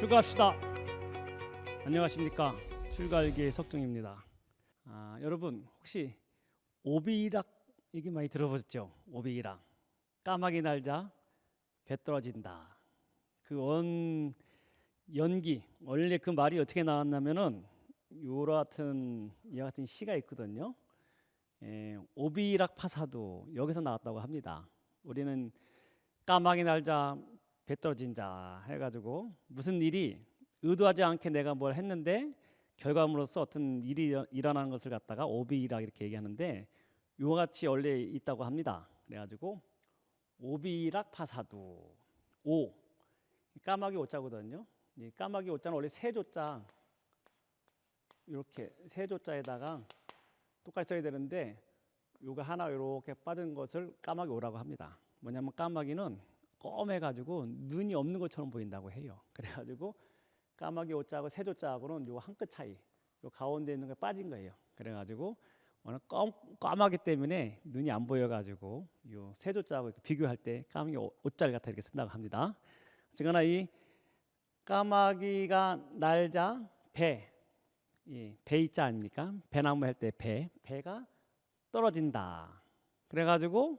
출가합시다. 안녕하십니까, 출가일기의 석중입니다. 여러분 혹시 오비락 얘기 많이 들어보셨죠? 오비락, 까마귀 날자 배 떨어진다. 그 원 연기, 원래 그 말이 어떻게 나왔냐면은 이와 같은 시가 있거든요. 오비락 파사도 여기서 나왔다고 합니다. 우리는 까마귀 날자 배 떨어진 자 해가지고 무슨 일이 의도하지 않게 내가 뭘 했는데 결과물로서 어떤 일이 일어나는 것을 갖다가 오비락 이렇게 얘기하는데 이와 같이 원래 있다고 합니다. 그래가지고 오비락 파사두, 오 까마귀 오자거든요. 이 까마귀 오자는 원래 세조자, 이렇게 세조자에다가 똑같이 써야 되는데 요거 하나 이렇게 빠진 것을 까마귀 오라고 합니다. 뭐냐면 까마귀는 검해가지고 눈이 없는 것처럼 보인다고 해요. 그래가지고 까마귀 오자하고 세조자하고는 요 한 끗 차이, 요 가운데 있는 게 빠진 거예요. 그래가지고 오늘 까마귀 때문에 눈이 안 보여가지고 요 세조자하고 비교할 때 까마귀 오자를 갖다 이렇게 쓴다고 합니다. 어쨌거나 이 까마귀가 날자 배, 배이자 아닙니까? 배나무 할 때 배가 떨어진다. 그래가지고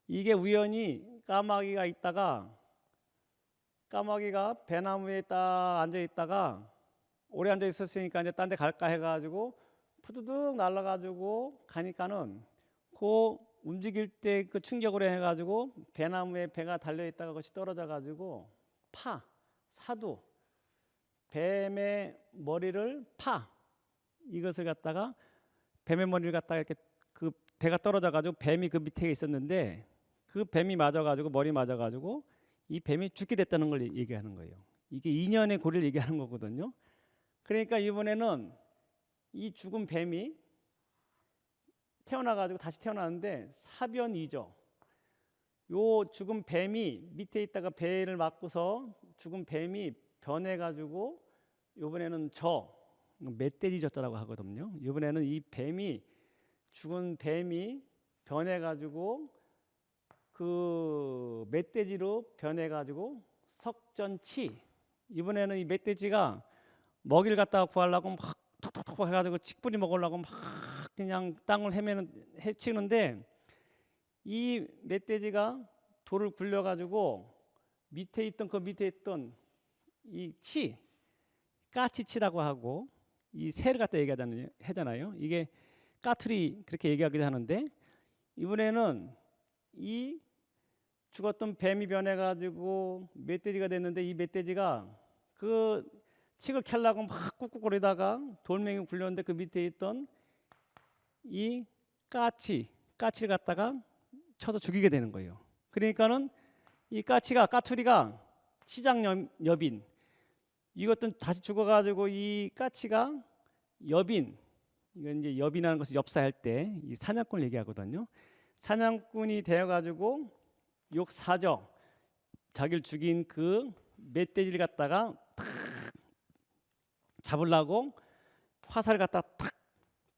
이게 우연히 까마귀가 있다가 까마귀가 배나무에 딱 앉아 있다가 오래 앉아 있었으니까 이제 딴 데 갈까 해가지고 푸드득 날아가지고 가니까는 그 움직일 때 그 충격으로 해가지고 배나무에 배가 달려 있다가 그것이 떨어져가지고 사두, 뱀의 머리를 이것을 갖다가 뱀의 머리를 갖다가 이렇게 그 배가 떨어져가지고 뱀이 그 밑에 있었는데 그 뱀이 맞아가지고 머리 맞아가지고 이 뱀이 죽게 됐다는 걸 얘기하는 거예요. 이게 인연의 고리를 얘기하는 거거든요. 그러니까 이번에는 이 죽은 뱀이 태어나가지고 다시 태어나는데 사변이죠. 요 죽은 뱀이 밑에 있다가 배를 맞고서 죽은 뱀이 변해가지고 이번에는 멧돼지 젖자라고 하거든요. 이번에는 이 뱀이 죽은 뱀이 변해가지고 그 멧돼지로 변해가지고 석전치, 이번에는 이 멧돼지가 먹이를 갖다가 구하려고 막 톡톡톡 해가지고 칡뿌리 먹으려고 막 그냥 땅을 헤치는데 이 멧돼지가 돌을 굴려가지고 밑에 있던 이 까치치라고 하고 이 새를 갖다 얘기하잖아요. 이게 까투리 그렇게 얘기하기도 하는데 이번에는 이 죽었던 뱀이 변해가지고 멧돼지가 됐는데 이 멧돼지가 그 칡을 캘려고 막 꾹꾹거리다가 돌멩이 굴렸는데 그 밑에 있던 이 까치를 갖다가 쳐서 죽이게 되는 거예요. 그러니까는 이 까투리가 시장여빈, 이것도 다시 죽어가지고 이 까치가 여빈, 이건 이제 여빈하는 것을 엽사할 때 이 사냥꾼을 얘기하거든요. 사냥꾼이 되어가지고 욕사죠. 자기를 죽인 그 멧돼지를 갖다가 탁 잡으려고 화살을 갖다 탁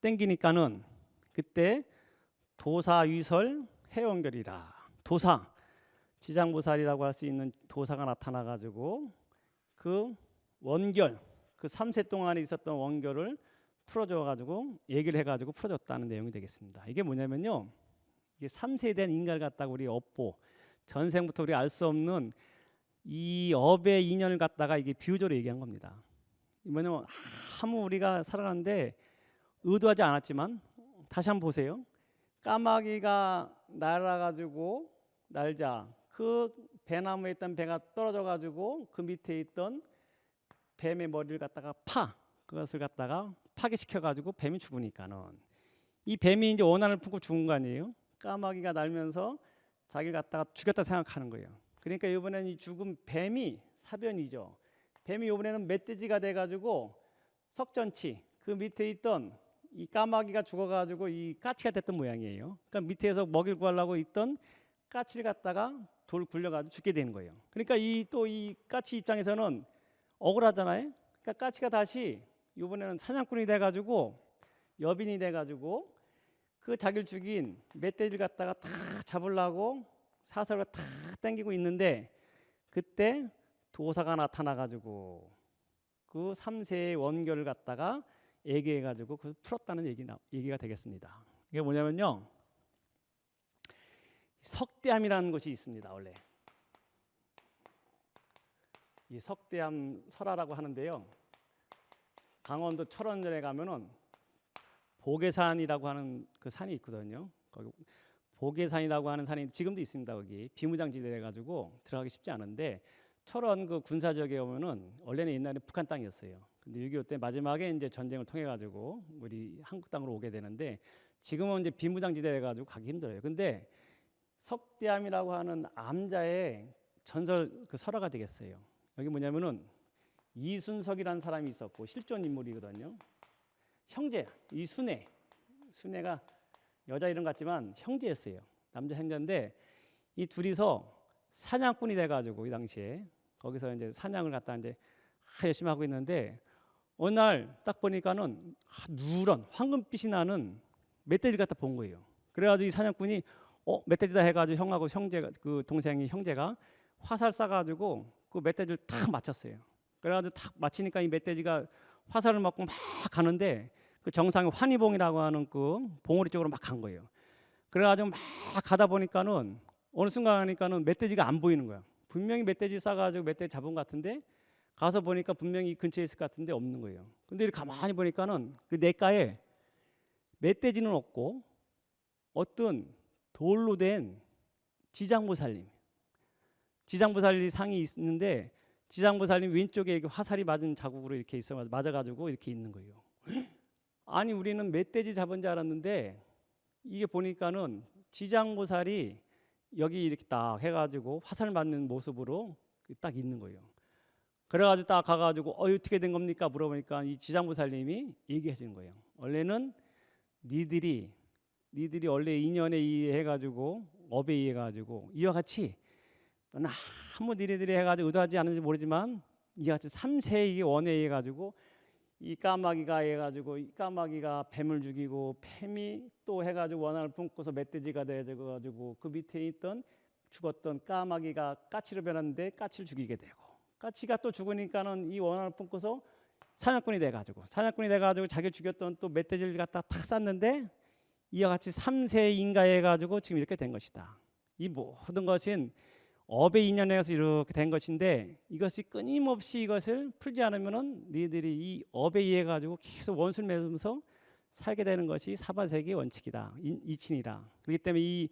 땡기니까는 그때 도사위설 해원결이라, 도사 지장보살이라고 할 수 있는 도사가 나타나가지고 그 원결, 그 3세 동안에 있었던 원결을 풀어줘가지고 얘기를 해가지고 풀어줬다는 내용이 되겠습니다. 이게 뭐냐면요, 이게 3세에 대한 인간을 갖다가 우리 업보, 전생부터 우리 알 수 없는 이 업의 인연을 갖다가 이게 비유적으로 얘기한 겁니다. 뭐냐면 아무 우리가 살아가는데 의도하지 않았지만 다시 한번 보세요. 까마귀가 날아가지고 날자 그 배나무에 있던 배가 떨어져가지고 그 밑에 있던 뱀의 머리를 갖다가 그것을 갖다가 파괴시켜가지고 뱀이 죽으니까는 이 뱀이 이제 원한을 품고 죽은 거 아니에요. 까마귀가 날면서 자기를 갖다가 죽였다 생각하는 거예요. 그러니까 이번에는 이 죽은 뱀이 사변이죠. 뱀이 이번에는 멧돼지가 돼가지고 석전치, 그 밑에 있던 이 까마귀가 죽어가지고 이 까치가 됐던 모양이에요. 그러니까 밑에서 먹이를 구하려고 있던 까치를 갖다가 돌 굴려가지고 죽게 되는 거예요. 그러니까 이 까치 입장에서는 억울하잖아요. 그러니까 까치가 다시 이번에는 사냥꾼이 돼가지고 여빈이 돼가지고 그 자기를 죽인 멧돼지를 갖다가 탁 잡으려고 사설을 탁 당기고 있는데 그때 도사가 나타나 가지고 그 3세의 원결을 갖다가 얘기해 가지고 그 풀었다는 얘기가 되겠습니다. 이게 뭐냐면요, 석대암이라는 것이 있습니다. 원래 이 석대암 설화라고 하는데요, 강원도 철원전에 가면은 보계산이라고 하는 그 산이 있거든요. 거기 보계산이라고 하는 산이 지금도 있습니다. 거기 비무장지대래 가지고 들어가기 쉽지 않은데, 철원 그 군사 지역에 오면은 원래는 옛날에 북한 땅이었어요. 근데 6.25 때 마지막에 이제 전쟁을 통해 가지고 우리 한국 땅으로 오게 되는데, 지금은 이제 비무장지대래 가지고 가기 힘들어요. 근데 석대암이라고 하는 암자의 전설 그 설화가 되겠어요. 여기 뭐냐면은 이순석이라는 사람이 있었고 실존 인물이거든요. 형제, 이 순애가 여자 이름 같지만 형제였어요. 남자 형제인데 이 둘이서 사냥꾼이 돼가지고 이 당시에 거기서 이제 사냥을 갖다 이제 열심히 하고 있는데, 어느 날 딱 보니까는 누런 황금빛이 나는 멧돼지를 갖다 본 거예요. 그래가지고 이 사냥꾼이 멧돼지다 해가지고 형하고 형제가, 그 동생이 형제가 화살 쏴가지고 그 멧돼지를 탁 맞췄어요. 그래가지고 탁 맞히니까 이 멧돼지가 화살을 맞고 막 가는데 그 정상에 환희봉이라고 하는 그 봉우리 쪽으로 막 간 거예요. 그래가지고 막 가다 보니까는 어느 순간 가니까는 멧돼지가 안 보이는 거야. 분명히 멧돼지 쏴가지고 멧돼지 잡은 것 같은데 가서 보니까 분명히 근처에 있을 것 같은데 없는 거예요. 근데 이렇게 가만히 보니까는 그 냇가에 멧돼지는 없고 어떤 돌로 된 지장보살님 상이 있는데, 지장보살님 왼쪽에 이렇게 화살이 맞은 자국으로 이렇게 있어 맞아가지고 이렇게 있는 거예요. 아니 우리는 멧돼지 잡은 줄 알았는데 이게 보니까는 지장보살이 여기 이렇게 딱 해가지고 화살 맞는 모습으로 딱 있는 거예요. 그래가지고 딱 가가지고 어떻게 된 겁니까 물어보니까 이 지장보살님이 얘기해 주는 거예요. 원래는 니들이 원래 인연에 의해가지고 업에 의해가지고 이와 같이 아무 니네들이 해가지고 의도하지 않은지 모르지만 이와 같이 3세의 원에 의해가지고 이 까마귀가 뱀을 죽이고 뱀이 또 해가지고 원한을 품고서 멧돼지가 돼가지고 그 밑에 있던 죽었던 까마귀가 까치로 변했는데 까치를 죽이게 되고, 까치가 또 죽으니까는 이 원한을 품고서 사냥꾼이 돼가지고 자기를 죽였던 또 멧돼지를 갖다 탁 쐈는데 이와 같이 3세 인가해가지고 지금 이렇게 된 것이다. 이 모든 것은 업의 인연에서 이렇게 된 것인데, 이것이 끊임없이 이것을 풀지 않으면은 너희들이 이 업에 의해 가지고 계속 원수를 맺으면서 살게 되는 것이 사바세계의 원칙이다, 이친이다. 그렇기 때문에 이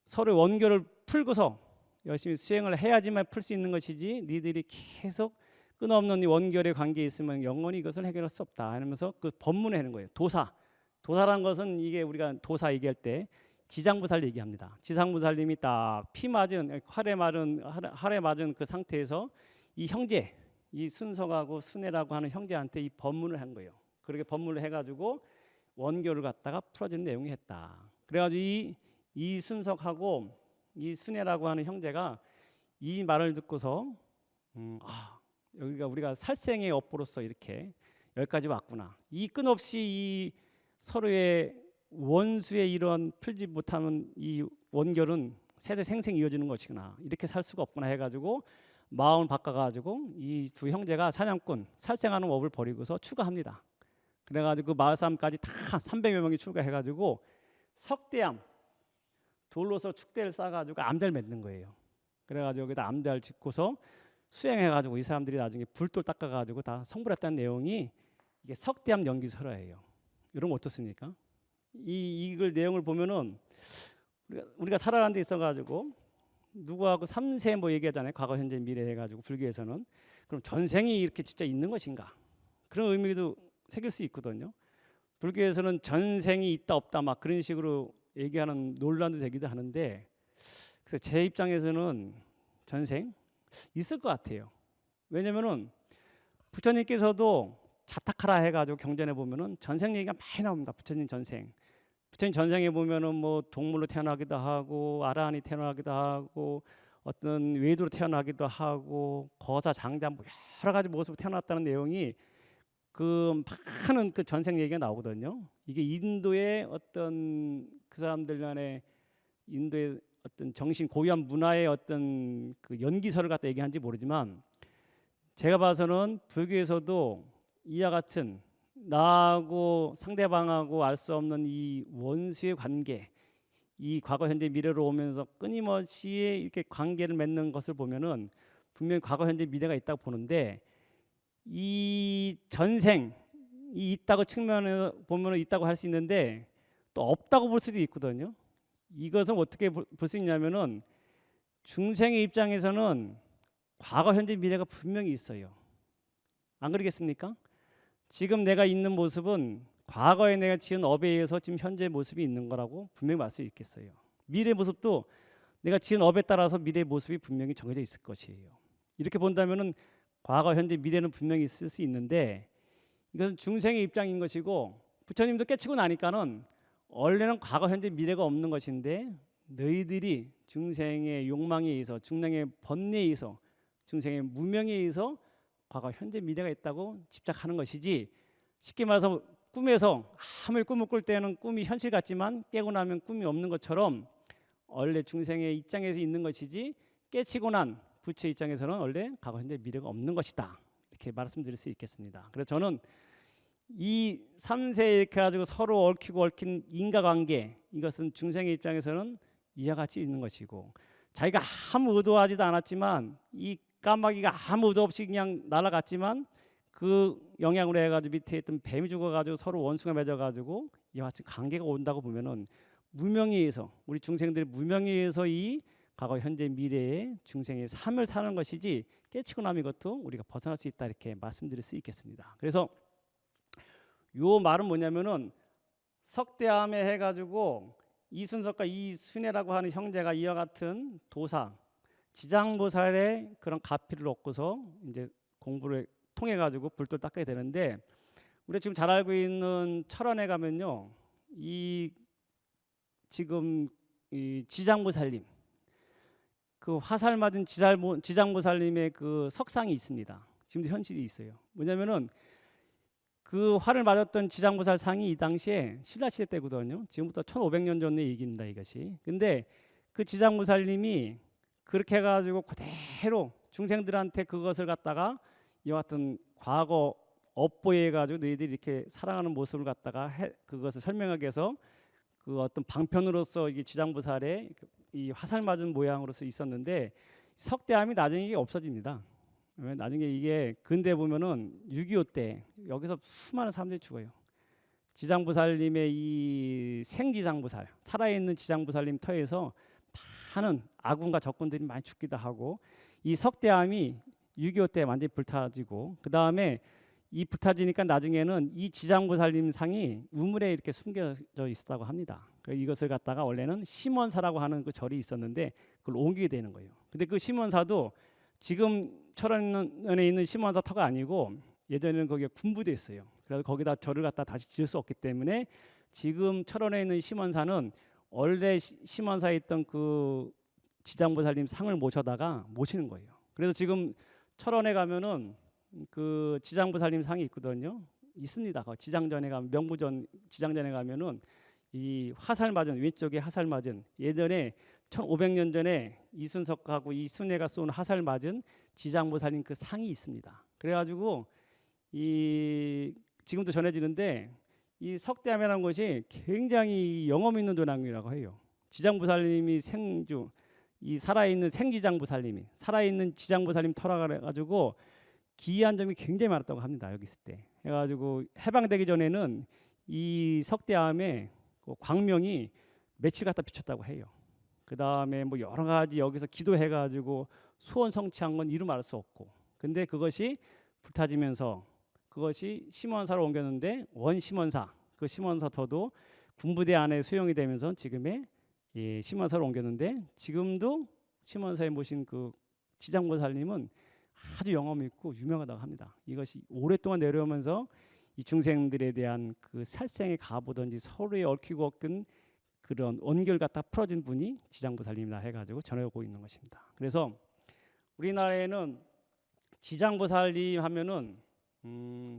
서로 원결을 풀고서 열심히 수행을 해야지만 풀 수 있는 것이지, 너희들이 계속 끊어없는 이 원결의 관계에 있으면 영원히 이것을 해결할 수 없다 이러면서 그 법문을 하는 거예요. 도사라는 것은 이게 우리가 도사 얘기할 때 지장보살 얘기합니다. 지장보살님이 딱 활에 맞은 그 상태에서 이 형제, 이 순석하고 순애라고 하는 형제한테 이 법문을 한 거예요. 그렇게 법문을 해가지고 원교를 갖다가 풀어주는 내용이 했다. 그래가지고 이 순석하고 이 순애라고 하는 형제가 이 말을 듣고서 여기가 우리가 살생의 업보로서 이렇게 여기까지 왔구나. 이 끝없이 이 서로의 원수의 이런 풀지 못하는 이 원결은 세세 생생 이어지는 것이구나, 이렇게 살 수가 없구나 해가지고 마음을 바꿔가지고 이 두 형제가 사냥꾼 살생하는 업을 버리고서 추가합니다. 그래가지고 그 마을 사람까지 다 300여 명이 추가해가지고 석대암 돌로서 축대를 쌓아가지고 암자를 맺는 거예요. 그래가지고 여기다 암자를 짓고서 수행해가지고 이 사람들이 나중에 불돌 닦아가지고 다 성불했다는 내용이 이게 석대암 연기설화예요. 이런 거 어떻습니까? 이걸 내용을 보면은 우리가 살아가는 데 있어가지고 누구하고 3세 뭐 얘기하잖아요. 과거, 현재, 미래 해가지고 불교에서는. 그럼 전생이 이렇게 진짜 있는 것인가? 그런 의미도 새길 수 있거든요. 불교에서는 전생이 있다 없다 막 그런 식으로 얘기하는 논란도 되기도 하는데, 그래서 제 입장에서는 전생 있을 것 같아요. 왜냐면은 부처님께서도 자탁하라 해가지고 경전에 보면은 전생 얘기가 많이 나옵니다. 부처님 전생에 보면은 뭐 동물로 태어나기도 하고 아라한이 태어나기도 하고 어떤 외도로 태어나기도 하고 거사 장자 뭐 여러 가지 모습으로 태어났다는 내용이 그 많은 그 전생 얘기가 나오거든요. 이게 인도의 어떤 그 사람들 간의 인도의 어떤 정신 고유한 문화의 어떤 그 연기설을 갖다 얘기하는지 모르지만, 제가 봐서는 불교에서도 이와 같은 나하고 상대방하고 알 수 없는 이 원수의 관계, 이 과거 현재 미래로 오면서 끊임없이 이렇게 관계를 맺는 것을 보면은 분명히 과거 현재 미래가 있다고 보는데, 이 전생이 있다고 측면에서 보면은 있다고 할 수 있는데 또 없다고 볼 수도 있거든요. 이것은 어떻게 볼 수 있냐면은 중생의 입장에서는 과거 현재 미래가 분명히 있어요. 안 그러겠습니까? 지금 내가 있는 모습은 과거에 내가 지은 업에 의해서 지금 현재 모습이 있는 거라고 분명히 말 수 있겠어요. 미래 모습도 내가 지은 업에 따라서 미래의 모습이 분명히 정해져 있을 것이에요. 이렇게 본다면은 과거 현재 미래는 분명히 있을 수 있는데, 이것은 중생의 입장인 것이고, 부처님도 깨치고 나니까는 원래는 과거 현재 미래가 없는 것인데 너희들이 중생의 욕망에 의해서, 중생의 번뇌에 의해서, 중생의 무명에 의해서 과거 현재 미래가 있다고 집착하는 것이지, 쉽게 말해서 꿈에서 아무리 꿈을 꿀 때는 꿈이 현실 같지만 깨고 나면 꿈이 없는 것처럼 원래 중생의 입장에서 있는 것이지, 깨치고 난 부처의 입장에서는 원래 과거 현재 미래가 없는 것이다, 이렇게 말씀드릴 수 있겠습니다. 그래서 저는 이 3세 이렇게 가지고 서로 얽히고 얽힌 인과관계, 이것은 중생의 입장에서는 이와 같이 있는 것이고, 자기가 아무 의도하지도 않았지만 이 까마귀가 아무 의도 없이 그냥 날아갔지만 그 영향으로 해가지고 밑에 있던 뱀이 죽어가지고 서로 원수가 맺어가지고 이와 같이 관계가 온다고 보면은 무명에 의해서, 우리 중생들의 무명에 의해서 이 과거 현재 미래의 중생의 삶을 사는 것이지, 깨치고 나면 이것도 우리가 벗어날 수 있다, 이렇게 말씀드릴 수 있겠습니다. 그래서 요 말은 뭐냐면은 석대암에 해가지고 이순석과 이순애라고 하는 형제가 이와 같은 도사 지장보살의 그런 가피를 얻고서 이제 공부를 통해 가지고 불도 닦게 되는데, 우리가 지금 잘 알고 있는 철원에 가면요, 이 지금 이 지장보살님, 그 화살 맞은 지장보살님의 그 석상이 있습니다. 지금도 현실이 있어요. 뭐냐면은 그 활을 맞았던 지장보살 상이 이 당시에 신라시대 때거든요. 지금부터 1500년 전의 얘기입니다, 이것이. 근데 그 지장보살님이 그렇게 해가지고 그대로 중생들한테 그것을 갖다가 이와 같은 과거 업보에 가지고 너희들이 이렇게 살아가는 모습을 갖다가 그것을 설명하기 위해서 그 어떤 방편으로서 이게 지장보살의 이 화살 맞은 모양으로서 있었는데, 석대암이 나중에 이게 없어집니다. 나중에 이게 근대 보면은 6.25 때 여기서 수많은 사람들이 죽어요. 지장보살님의 이 생지장보살, 살아있는 지장보살님 터에서 많은 아군과 적군들이 많이 죽기도 하고, 이 석대암이 6.25 때 완전히 불타지고, 그 다음에 이 불타지니까 나중에는 이 지장보살님 상이 우물에 이렇게 숨겨져 있었다고 합니다. 이것을 갖다가 원래는 심원사라고 하는 그 절이 있었는데 그걸 옮기게 되는 거예요. 근데 그 심원사도 지금 철원에 있는 심원사 터가 아니고 예전에는 거기에 군부대 있어요. 그래서 거기다 절을 갖다 다시 지을 수 없기 때문에 지금 철원에 있는 심원사는 원래 심원사에 있던 그 지장보살님 상을 모시는 거예요. 그래서 지금 철원에 가면은 그 지장보살님 상이 있거든요. 있습니다. 지장전에 가면, 명부전 지장전에 가면은 이 화살 맞은, 왼쪽에 화살 맞은, 예전에 1500년 전에 이순석하고 이순애가 쏜 화살 맞은 지장보살님 그 상이 있습니다. 그래가지고 이 지금도 전해지는데, 이 석대암이라는 것이 굉장히 영험 있는 도량이라고 해요. 지장보살님이 생주, 이 살아있는 생지장보살님이 살아있는 지장보살님 터라 가지고 기이한 점이 굉장히 많았다고 합니다. 여기 있을 때 해가지고 해방되기 전에는 이 석대암에 그 광명이 며칠 갖다 비쳤다고 해요. 그 다음에 뭐 여러 가지 여기서 기도해가지고 소원 성취한 건 이루 말할 수 없고, 근데 그것이 불타지면서 그것이 심원사로 옮겼는데, 원심원사, 그 심원사터도 군부대 안에 수용이 되면서 지금의 이 심원사로 옮겼는데, 지금도 심원사에 모신 그 지장보살님은 아주 영험 있고 유명하다고 합니다. 이것이 오랫동안 내려오면서 이 중생들에 대한 그 살생의 가보든지 서로의 얽히고 얽힌 그런 원결 갖다 풀어진 분이 지장보살님이라 해가지고 전해오고 있는 것입니다. 그래서 우리나라에는 지장보살님 하면은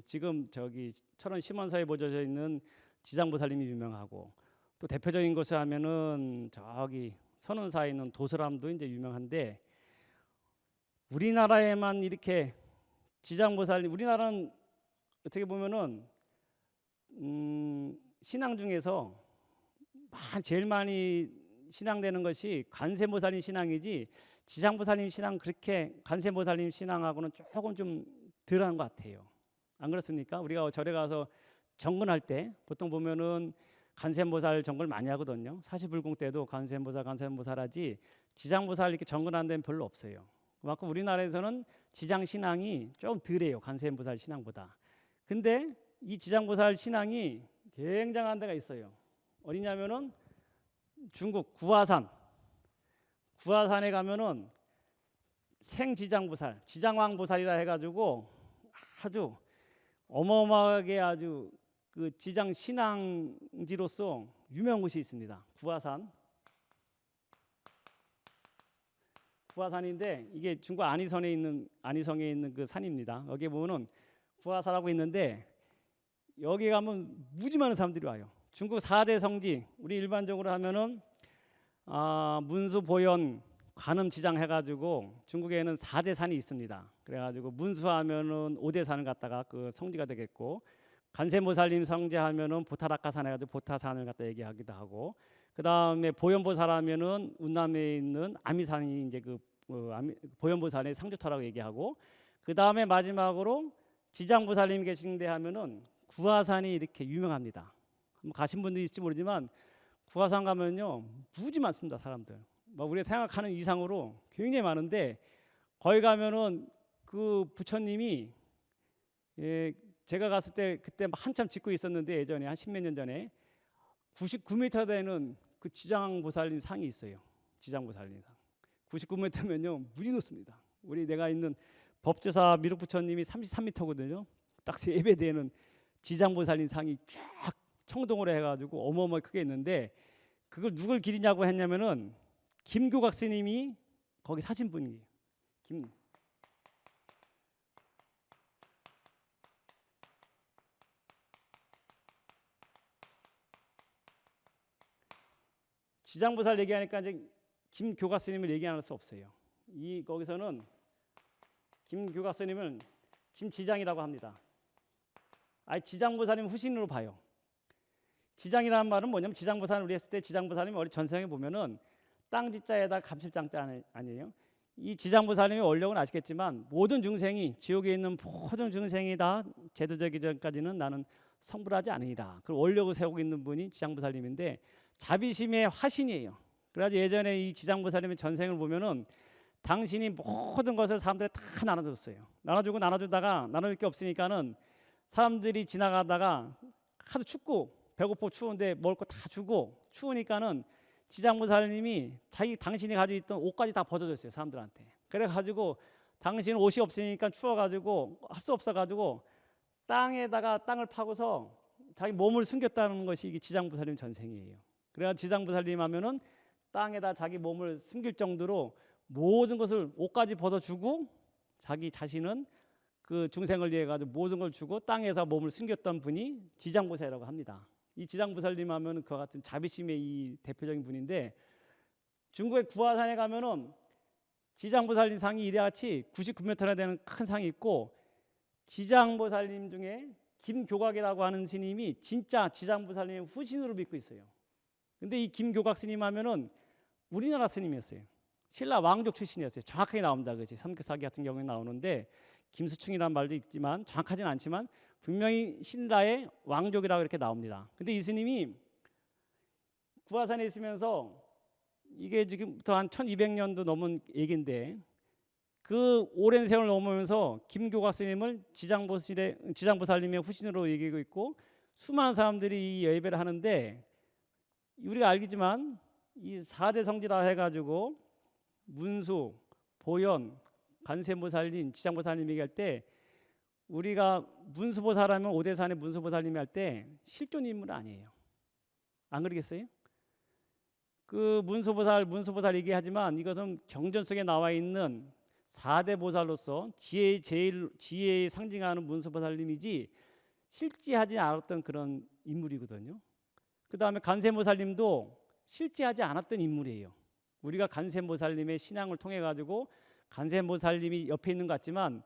지금 저기 철원 심원사에 모셔져 있는 지장보살님이 유명하고, 또 대표적인 것을 하면은 저기 선운사에 있는 도설암도 이제 유명한데, 우리나라에만 이렇게 지장보살님, 우리나라는 어떻게 보면은 신앙 중에서 제일 많이 신앙되는 것이 관세음보살님 신앙이지, 지장보살님 신앙 그렇게 관세음보살님 신앙하고는 조금 좀 덜한 것 같아요. 안 그렇습니까? 우리가 절에 가서 정근할 때 보통 보면은 관세음보살 정근을 많이 하거든요. 사시불공 때도 관세음보살 하지, 지장보살 이렇게 정근하는 데는 별로 없어요. 그만큼 우리나라에서는 지장 신앙이 좀 덜해요, 관세음보살 신앙보다. 근데 이 지장보살 신앙이 굉장한 데가 있어요. 어디냐면은 중국 구화산에 가면은 생지장보살, 지장왕보살이라 해가지고 아주 어마어마하게 아주 그 지장 신앙지로서 유명한 곳이 있습니다. 구화산인데 이게 중국 안희성에 있는 그 산입니다. 여기 보면은 구화산하고 있는데, 여기 가면 무지 많은 사람들이 와요. 중국 4대 성지, 우리 일반적으로 하면은 문수, 보현, 관음, 지장 해가지고 중국에는 4대 산이 있습니다. 그래가지고 문수하면은 5대 산을 갖다가 그 성지가 되겠고, 관세음보살님 성지하면은 보타락가산 해가지고 보타산을 갖다 얘기하기도 하고, 그 다음에 보현보살하면은 운남에 있는 아미산이 이제 보현보살의 상주터라고 얘기하고, 그 다음에 마지막으로 지장보살님 계신 데 하면은 구화산이 이렇게 유명합니다. 한번 가신 분도 있을지 모르지만 구화산 가면요 무지 많습니다. 사람들 우리가 생각하는 이상으로 굉장히 많은데, 거기 가면은 그 부처님이, 제가 갔을 때 그때 한참 짓고 있었는데, 예전에 한 십몇 년 전에 99m 되는 그 지장보살님 상이 있어요. 지장보살님 상 99m면요 무지 높습니다. 내가 있는 법조사 미륵부처님이 33m거든요. 딱 3배 되는 지장보살님 상이 쫙 청동으로 해가지고 어마어마하게 크게 있는데, 그걸 누굴 기리냐고 했냐면은 김교각 스님이 거기 사신 분이에요. 지장보살 얘기하니까 이제 김교각 스님을 얘기 안 할 수 없어요. 거기서는 김교각 스님은 김지장이라고 합니다. 지장보살님 후신으로 봐요. 지장이라는 말은 뭐냐면, 지장보살 우리 했을 때 지장보살님이 우리 전생에 보면은 땅지자에다 감실장자 아니에요. 이 지장보살님의 원력은 아시겠지만, 모든 중생이, 지옥에 있는 모든 중생이 다 제도되기 전까지는 나는 성불하지 않으리라, 그 원력을 세우고 있는 분이 지장보살님인데, 자비심의 화신이에요. 그래가지고 예전에 이 지장보살님의 전생을 보면은 당신이 모든 것을 사람들에 다 나눠줬어요. 나눠주다가 나눠줄 게 없으니까는 사람들이 지나가다가 하도 춥고 배고프고 추운데 먹을 거 다 주고, 추우니까는 지장보살님이 당신이 가지고 있던 옷까지 다 벗어줬어요, 사람들한테. 그래가지고 당신은 옷이 없으니까 추워가지고 할 수 없어가지고 땅을 파고서 자기 몸을 숨겼다는 것이 이게 지장보살님 전생이에요. 그래야 지장보살님 하면은 땅에다 자기 몸을 숨길 정도로 모든 것을 옷까지 벗어주고, 자기 자신은 그 중생을 위해 가지고 모든 걸 주고 땅에서 몸을 숨겼던 분이 지장보살이라고 합니다. 이 지장보살님 하면은 그와 같은 자비심의 이 대표적인 분인데, 중국의 구화산에 가면은 지장보살님 상이 이래같이 99m나 되는 큰 상이 있고, 지장보살님 중에 김교각이라고 하는 스님이 진짜 지장보살님의 후신으로 믿고 있어요. 근데 이 김교각 스님 하면은 우리나라 스님이었어요. 신라 왕족 출신이었어요. 정확하게 나옵니다. 그렇지? 삼교사기 같은 경우에 나오는데, 김수충이라는 말도 있지만 정확하지는 않지만 분명히 신라의 왕족이라고 이렇게 나옵니다. 근데 이 스님이 구화산에 있으면서, 이게 지금부터 한 1200년도 넘은 얘기인데, 그 오랜 세월을 넘으면서 김교각 스님을 지장보살님의 후신으로 얘기하고 있고, 수많은 사람들이 이 예배를 하는데, 우리가 알겠지만 이 4대 성지라 해가지고 문수, 보현, 관세음보살님, 지장보살님 얘기할 때, 우리가 문수보살하면 5대 산의 문수보살님이 할 때 실존 인물은 아니에요. 안 그러겠어요? 그 문수보살 얘기하지만, 이것은 경전 속에 나와 있는 4대 보살로서 지혜의 상징하는 문수보살님이지 실제하지 않았던 그런 인물이거든요. 그 다음에 관세음보살님도 실제하지 않았던 인물이에요. 우리가 관세음보살님의 신앙을 통해 가지고 관세음보살님이 옆에 있는 것 같지만,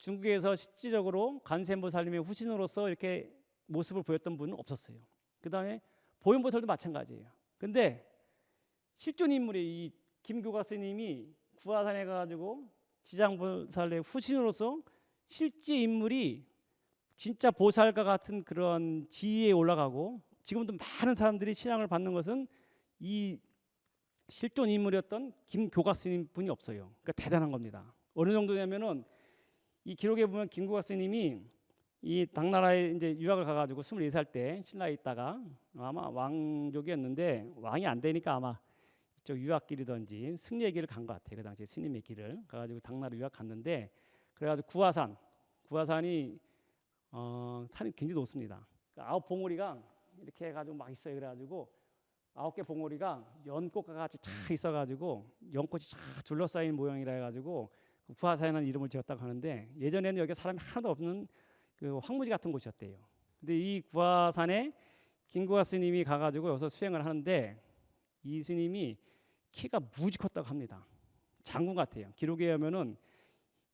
중국에서 실질적으로 관세음보살님의 후신으로서 이렇게 모습을 보였던 분은 없었어요. 그 다음에 보현보살도 마찬가지예요. 근데 실존 인물이 이 김교각 스님이 구화산에 가가지고 지장보살의 후신으로서 실제 인물이 진짜 보살과 같은 그런 지위에 올라가고 지금도 많은 사람들이 신앙을 받는 것은 이 실존 인물이었던 김교각 스님 분이 없어요. 그러니까 대단한 겁니다. 어느 정도냐면은 이 기록에 보면 김교각 스님이 이 당나라에 이제 유학을 가가지고 24살 때 신라에 있다가 아마 왕족이었는데 왕이 안 되니까 아마 이쪽 유학길이든지 승려의 길을 간 것 같아요. 그 당시에 스님의 길을 가가지고 당나라 유학 갔는데 그래가지고 구화산이 산이 굉장히 높습니다. 9봉우리가 이렇게 해가지고 막 있어요. 그래가지고 9개 봉우리가 연꽃과 같이 쫙 있어가지고 연꽃이 쫙 둘러싸인 모양이라 해가지고 구화산이라는 이름을 지었다고 하는데 예전에는 여기 사람이 하나도 없는 그 황무지 같은 곳이었대요. 근데 이 구화산에 김구화 스님이 가가지고 여기서 수행을 하는데 이 스님이 키가 무지 컸다고 합니다. 장군 같아요. 기록에 의하면은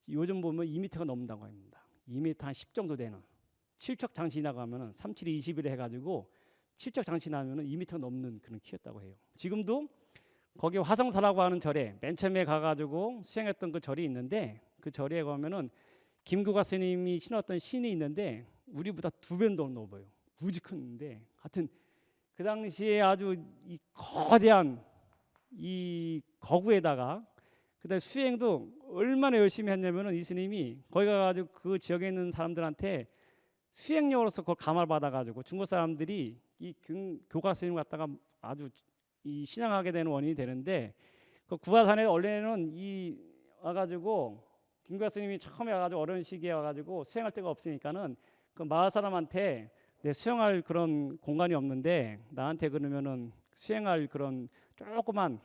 요즘 보면 2m가 넘는다고 합니다. 2m 한 10 정도 되는 칠척 장신이라고 하면은 37이 20일 해가지고 칠척 장신하면은 2m가 넘는 그런 키였다고 해요. 지금도 거기 화성사라고 하는 절에 맨 처음에 가가지고 수행했던 그 절이 있는데 그 절에 가면은 김구가 스님이 신었던 신이 있는데 우리보다 2배 더 넘어요. 무지 큰데 하여튼 그 당시에 아주 이 거대한 이 거구에다가 그다음에 수행도 얼마나 열심히 했냐면은 이 스님이 거기 가가지고 그 지역에 있는 사람들한테 수행료로서 그걸 감화를 받아가지고 중국 사람들이 이 교각 스님 갖다가 아주 이 신앙하게 되는 원인이 되는데 그 구화산에 원래는 이 와가지고 김구화 스님이 처음에 와가지고 어려운 시기에 와가지고 수행할 데가 없으니까는 그 마을 사람한테 내 수행할 그런 공간이 없는데 나한테 그러면은 수행할 그런 조그만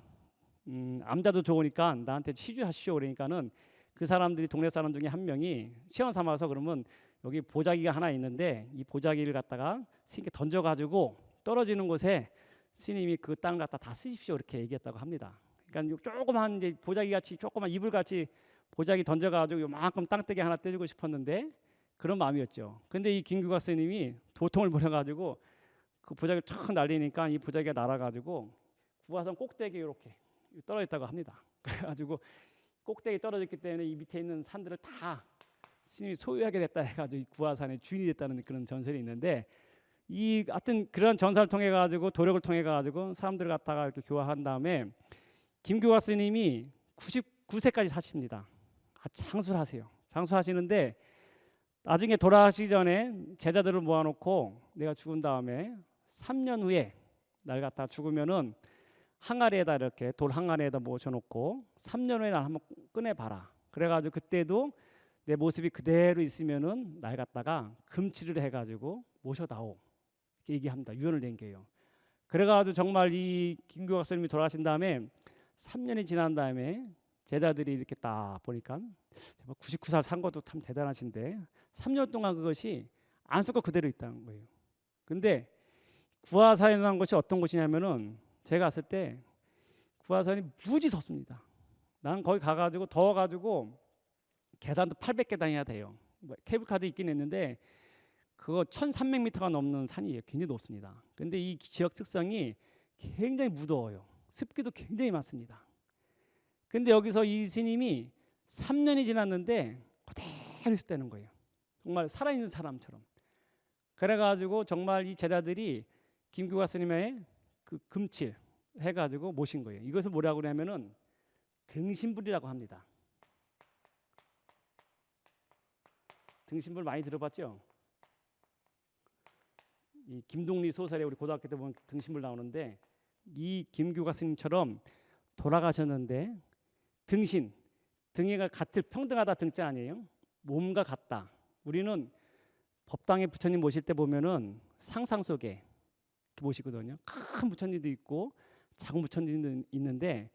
암자도 좋으니까 나한테 치주하시오 그러니까는 그 사람들이 동네 사람 중에 한 명이 시원 삼아서 그러면 여기 보자기가 하나 있는데 이 보자기를 갖다가 스님께 던져가지고 떨어지는 곳에 스님이 그 땅을 갖다 다 쓰십시오 이렇게 얘기했다고 합니다. 그러니까 조그만 이제 보자기 같이 조그만 이불 같이 보자기 던져가지고 요만큼 땅떼기 하나 떼주고 싶었는데 그런 마음이었죠. 근데 이 김규각 스님이 도통을 부려가지고 그 보자기를 촥 날리니까 이 보자기가 날아가지고 구화산 꼭대기에 이렇게 떨어졌다고 합니다. 그래가지고 꼭대기 떨어졌기 때문에 이 밑에 있는 산들을 다 스님이 소유하게 됐다 해가지고 구화산의 주인이 됐다는 그런 전설이 있는데 이 하여튼 그런 전사를 통해 가지고 도력을 통해 가지고 사람들 갖다가 이렇게 교화한 다음에 김규각 스님이 99세까지 사십니다. 장수하세요. 장수하시는데 나중에 돌아가시기 전에 제자들을 모아놓고 내가 죽은 다음에 3년 후에 날 갖다 죽으면은 항아리에다 이렇게 돌 항아리에다 모셔놓고 3년 후에 날 한번 꺼내봐라. 그래가지고 그때도 내 모습이 그대로 있으면은 날 갖다가 금치를 해가지고 모셔다오. 이렇게 얘기합니다. 유언을 남겨요. 그래가지고 정말 이 김규각 스님이 돌아가신 다음에 3년이 지난 다음에 제자들이 이렇게 딱 보니까 99살 산 것도 참 대단하신데 3년 동안 그것이 안 썩고 그대로 있다는 거예요. 근데 구화산이라는 것이 어떤 곳이냐면은 제가 갔을 때 구화산이 무지 덥습니다. 나는 거기 가가지고 더워가지고 계단도 800계단이나 돼요. 케이블카도 있긴 했는데 그거 1300m가 넘는 산이에요. 굉장히 높습니다. 근데 이 지역 특성이 굉장히 무더워요. 습기도 굉장히 많습니다. 근데 여기서 이 스님이 3년이 지났는데 그대로 있었다는 거예요. 정말 살아있는 사람처럼. 그래가지고 정말 이 제자들이 김규각 스님의 그 금칠 해가지고 모신 거예요. 이것을 뭐라고 그러냐면은 등신불이라고 합니다. 등신불 많이 들어봤죠? 이 김동리 소설에 우리 고등학교 때 보면 등신불 나오는데 이 김규각 스님처럼 돌아가셨는데 등신, 등이가 같을 평등하다 등자 아니에요? 몸과 같다. 우리는 법당에 부처님 모실 때 보면은 상상 속에 모시거든요. 큰 부처님도 있고 작은 부처님도 있는데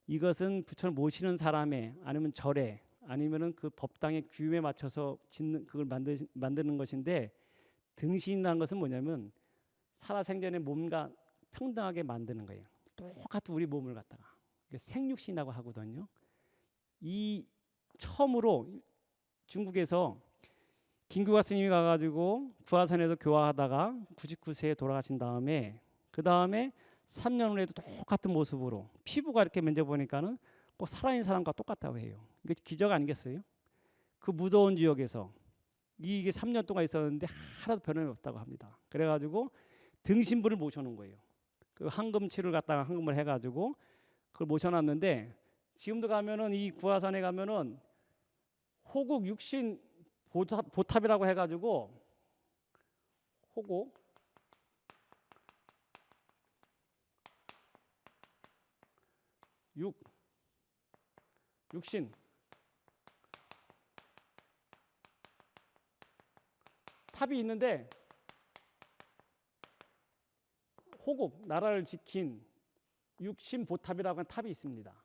이것은 부처를 모시는 사람의 아니면 절에 아니면은 그 법당의 규율에 맞춰서 짓는 그걸 만드는 것인데 등신이라는 것은 뭐냐면 살아생전의 몸과 평등하게 만드는 거예요. 똑같은 우리 몸을 갖다가 생육신이라고 하거든요. 이 처음으로 중국에서 김규화 스님이 가가지고 구화산에서 교화하다가 99세에 돌아가신 다음에 그 다음에 3년 후에도 똑같은 모습으로 피부가 이렇게 만져보니까는 꼭 살아있는 사람과 똑같다고 해요. 이게 기적 아니겠어요? 그 무더운 지역에서 이게 3년 동안 있었는데 하나도 변함이 없다고 합니다. 그래가지고 등신부를 모셔놓은 거예요. 그 황금치를 갖다가 황금을 해가지고 그걸 모셔놨는데 지금도 가면은 이 구화산에 가면은 호국 육신 보탑이라고 해가지고 호국 육신 탑이 있는데 호국 나라를 지킨 육신 보탑이라고 하는 탑이 있습니다.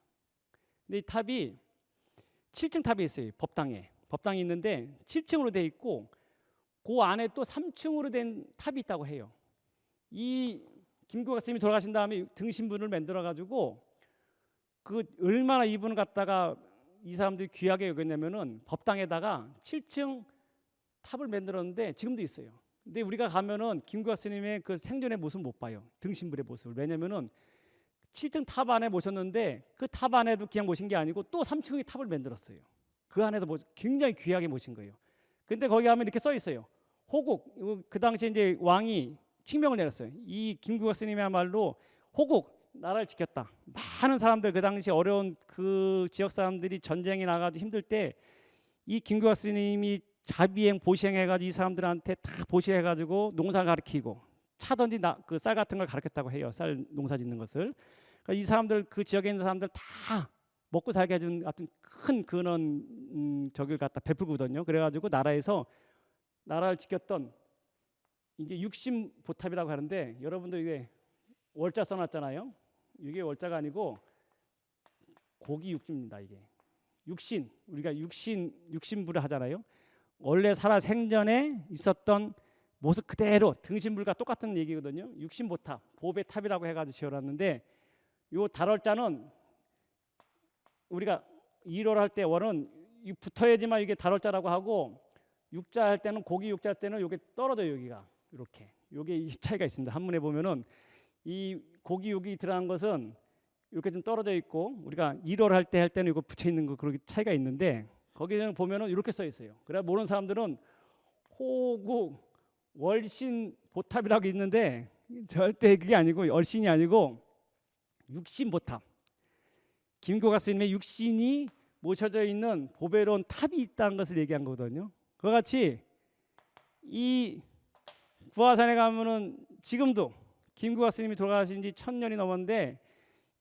근데 이 탑이 7층 탑이 있어요. 법당이 있는데 7층으로 돼 있고 그 안에 또 3층으로 된 탑이 있다고 해요. 이 김규화 스님이 돌아가신 다음에 등신분을 만들어 가지고 그 얼마나 이분을 갖다가 이 사람들이 귀하게 여겼냐면은 법당에다가 7층 탑을 만들었는데 지금도 있어요. 근데 우리가 가면은 김규화 스님의 그 생전의 모습을 못 봐요. 등신불의 모습을. 왜냐면은 7층 탑 안에 모셨는데 그 탑 안에도 그냥 모신 게 아니고 또 3층의 탑을 만들었어요. 그 안에도 굉장히 귀하게 모신 거예요. 근데 거기 가면 이렇게 써 있어요. 호국. 그 당시에 이제 왕이 칙명을 내렸어요. 이 김규화 스님이야말로 호국 나라를 지켰다. 많은 사람들 그 당시 어려운 그 지역 사람들이 전쟁이 나가지고 힘들 때 이 김규화 스님이 자비행 보시행해가지고 이 사람들한테 다 보시해가지고 농사를 가르치고 차든지 그 쌀 같은 걸 가르쳤다고 해요. 쌀 농사 짓는 것을. 그러니까 이 사람들 그 지역에 있는 사람들 다 먹고 살게 해준 같은 큰 근원 저길 갖다 베풀거든요. 그래가지고 나라에서 나라를 지켰던 이게 육신 보탑이라고 하는데 여러분도 이게 월자 써놨잖아요. 이게 월자가 아니고 고기 육주입니다. 이게 육신 우리가 육신부를 하잖아요. 원래 살아 생전에 있었던 모습 그대로 등신불과 똑같은 얘기거든요. 육신보탑, 보배 탑이라고 해가지고 지어놨는데 요 달월자는 우리가 일월 할 때 월은 붙어야지만 이게 달월자라고 하고 육자 할 때는 고기 육자 할 때는 요게 떨어져요. 여기가 이렇게 요게 이 차이가 있습니다. 한문에 보면은 이 고기 육이 들어간 것은 이렇게 좀 떨어져 있고 우리가 일월 할 때는 이거 붙여 있는 거 그렇게 차이가 있는데 거기는 보면은 이렇게 써 있어요. 그래 모르는 사람들은 호국 월신 보탑이라고 있는데 절대 그게 아니고 얼신이 아니고 육신 보탑. 김규화 스님의 육신이 모셔져 있는 보배로운 탑이 있다는 것을 얘기한 거거든요. 그와 같이 이 구화산에 가면은 지금도 김규화 스님이 돌아가신 지 1000년이 넘었는데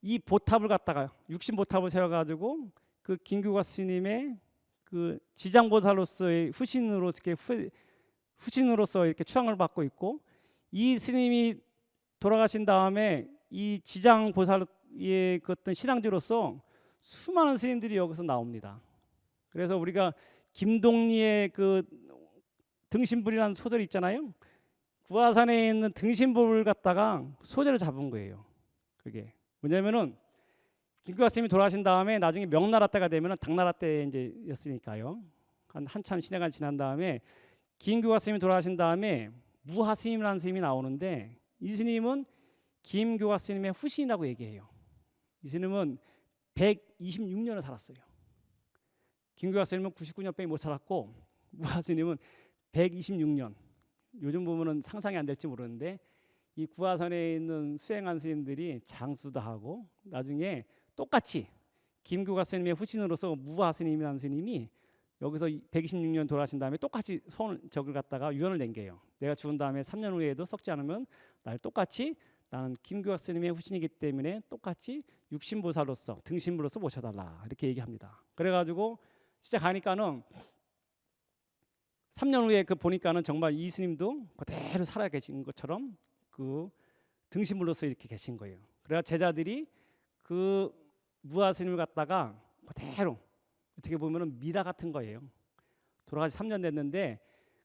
이 보탑을 갖다가 육신 보탑을 세워가지고 그 김규화 스님의 그 지장보살로서의 후신으로서 이렇게 추앙을 받고 있고 이 스님이 돌아가신 다음에 이 지장보살의 그 어떤 신앙지로서 수많은 스님들이 여기서 나옵니다. 그래서 우리가 김동리의 그 등신불이라는 소설이 있잖아요. 구화산에 있는 등신불을 갖다가 소재로 잡은 거예요. 그게 뭐냐면은 김규화 스님이 돌아가신 다음에 나중에 명나라 때가 되면은 당나라 때 이제였으니까요. 한참 시대가 지난 다음에 김규화 스님이 돌아가신 다음에 무하 스님이라는 스님이 나오는데 이 스님은 김규화 스님의 후신이라고 얘기해요. 이 스님은 126년을 살았어요. 김규화 스님은 99년밖에 못 살았고 무하 스님은 126년. 요즘 보면은 상상이 안 될지 모르는데 이 구화산에 있는 수행한 스님들이 장수도 하고 나중에 똑같이 김규화 스님의 후신으로서 무하 스님이라는 스님이 여기서 126년 돌아가신 다음에 똑같이 적을 갖다가 유언을 남겨요. 내가 죽은 다음에 3년 후에도 썩지 않으면 날 똑같이 나는 김규화 스님의 후신이기 때문에 똑같이 육신보살로서 등신불로서 모셔달라 이렇게 얘기합니다. 그래가지고 진짜 가니까는 3년 후에 그 보니까는 정말 이 스님도 그대로 살아 계신 것처럼 그 등신불로서 이렇게 계신 거예요. 그래서 제자들이 그 무하 스님을 갖다가 그대로 어떻게 보면은 미라 같은 거예요. 돌아가시 3년 됐는데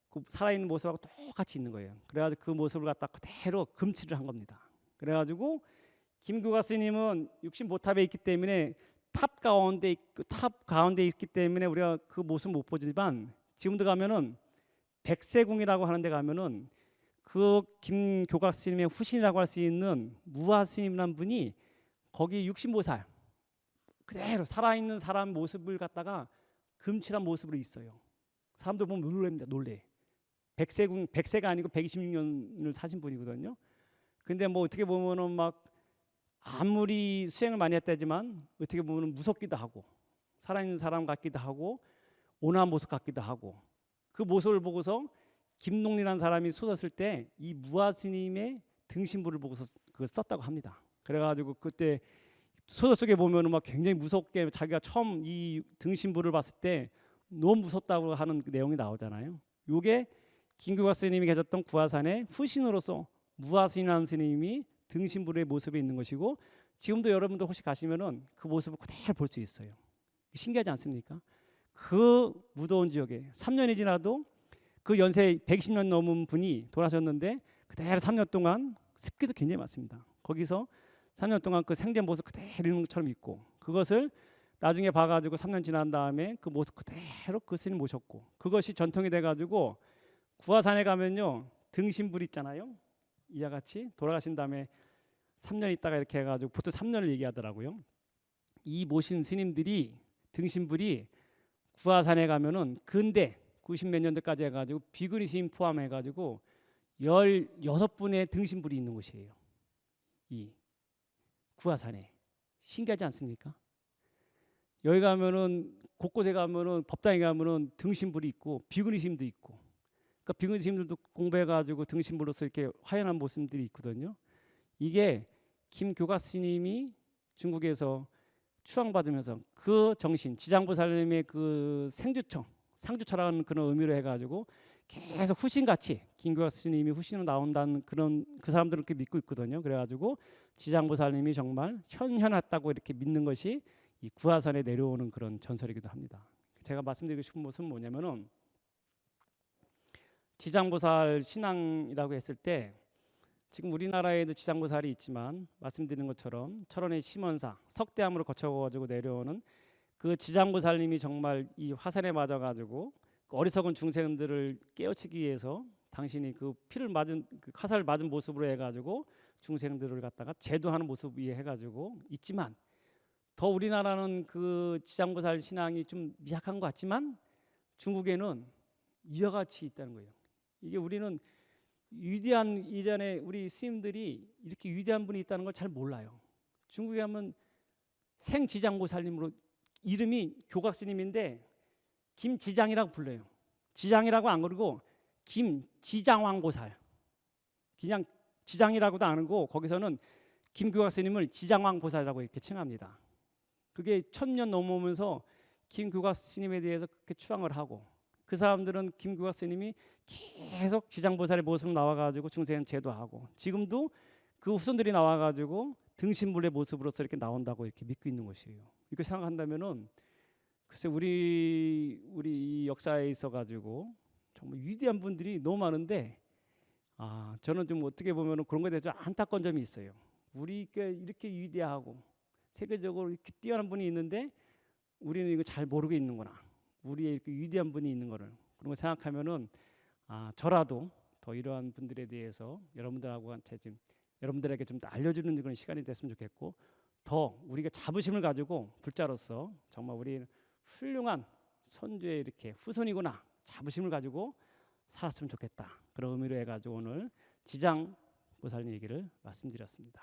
그 살아있는 모습하고 똑같이 있는 거예요. 그래가지고 그 모습을 갖다 그대로 금치를 한 겁니다. 그래가지고 김규화 스님은 육신보탑에 있기 때문에 탑 가운데 있기 때문에 우리가 그 모습 못 보지만 지금도 가면은 백세궁이라고 하는 데 가면은 그 김교각 스님의 후신이라고 할 수 있는 무화 스님이라는 분이 거기 육신보살 그대로 살아있는 사람 모습을 갖다가 금칠한 모습으로 있어요. 사람들 보면 놀랍니다. 놀래. 백세궁, 백세가 아니고 126년을 사신 분이거든요. 근데 뭐 어떻게 보면은 막 아무리 수행을 많이 했다지만 어떻게 보면은 무섭기도 하고 살아있는 사람 같기도 하고 온화한 모습 같기도 하고 그 모습을 보고서 김농리라는 사람이 쏟았을 때 이 무화 스님의 등신부를 보고서 그걸 썼다고 합니다. 그래가지고 그때 소설 속에 보면은 막 굉장히 무섭게 자기가 처음 이 등신부를 봤을 때 너무 무섭다고 하는 그 내용이 나오잖아요. 요게 김교각 스님이 계셨던 구화산의 후신으로서 무화 스님이라는 스님이 등신부의 모습에 있는 것이고 지금도 여러분들 혹시 가시면은 그 모습을 그대로 볼 수 있어요. 신기하지 않습니까? 그 무더운 지역에 3년이 지나도 그 연세 120년 넘은 분이 돌아가셨는데 그대로 3년 동안 습기도 굉장히 많습니다. 거기서 3년 동안 그 생전 모습 그대로 있는 것처럼 있고 그것을 나중에 봐가지고 3년 지난 다음에 그 모습 그대로 그 스님 모셨고 그것이 전통이 돼가지고 구화산에 가면요 등신불 있잖아요. 이와 같이 돌아가신 다음에 3년 있다가 이렇게 해가지고 보통 3년을 얘기하더라고요. 이 모신 스님들이 등신불이 구화산에 가면은 근대 90몇 년도까지 해가지고 비구니 스님 포함해가지고 16분의 등신불이 있는 곳이에요. 이 구화산에 신기하지 않습니까? 여기 가면은 곳곳에 가면은 법당에 가면은 등신불이 있고 비구니 스님도 있고 그러니까 비구니 스님들도 공부해가지고 등신불로서 이렇게 화연한 모습들이 있거든요. 이게 김교각 스님이 중국에서 추앙받으면서 그 정신 지장보살님의 그 상주처라는 그런 의미로 해가지고 계속 후신같이 김교각 스님이 후신으로 나온다는 그런 그 사람들은 그렇게 믿고 있거든요. 그래가지고 지장보살님이 정말 현현했다고 이렇게 믿는 것이 이 구화산에 내려오는 그런 전설이기도 합니다. 제가 말씀드리고 싶은 것은 뭐냐면은 지장보살 신앙이라고 했을 때 지금 우리나라에도 지장보살이 있지만 말씀드린 것처럼 철원의 심원사 석대암으로 거쳐가지고 내려오는 그 지장보살님이 정말 이 화산에 맞아가지고 그 어리석은 중생들을 깨우치기 위해서 당신이 그 피를 맞은 그 화살을 맞은 모습으로 해가지고 중생들을 갖다가 제도하는 모습이 해가지고 있지만 더 우리나라는 그 지장보살 신앙이 좀 미약한 것 같지만 중국에는 이와 같이 있다는 거예요. 이게 우리는 위대한 이전에 우리 스님들이 이렇게 위대한 분이 있다는 걸 잘 몰라요. 중국에 가면 생지장보살님으로 이름이 교각 스님인데 김지장이라고 불러요. 지장이라고 안 그러고 김지장왕보살. 그냥 지장이라고도 안 하고 거기서는 김교각 스님을 지장왕보살이라고 이렇게 칭합니다. 그게 1000년 넘어오면서 김교각 스님에 대해서 그렇게 추앙을 하고 그 사람들은 김교각 스님이 계속 지장보살의 모습으로 나와가지고 중생 제도하고 지금도 그 후손들이 나와가지고 등신불의 모습으로서 이렇게 나온다고 이렇게 믿고 있는 것이에요. 이렇게 생각한다면은 글쎄 우리 이 역사에 있어가지고 정말 위대한 분들이 너무 많은데 저는 좀 어떻게 보면은 그런 거에 대해서 안타까운 점이 있어요. 우리가 이렇게 위대하고 세계적으로 이렇게 뛰어난 분이 있는데 우리는 이거 잘 모르고 있는구나. 우리의 이렇게 위대한 분이 있는 거를 그런 거 생각하면은 저라도 더 이러한 분들에 대해서 여러분들에게 좀 알려주는 그런 시간이 됐으면 좋겠고 더 우리가 자부심을 가지고 불자로서 정말 우리 훌륭한 선조의 이렇게 후손이구나 자부심을 가지고 살았으면 좋겠다 그런 의미로 해가지고 오늘 지장보살님 얘기를 말씀드렸습니다.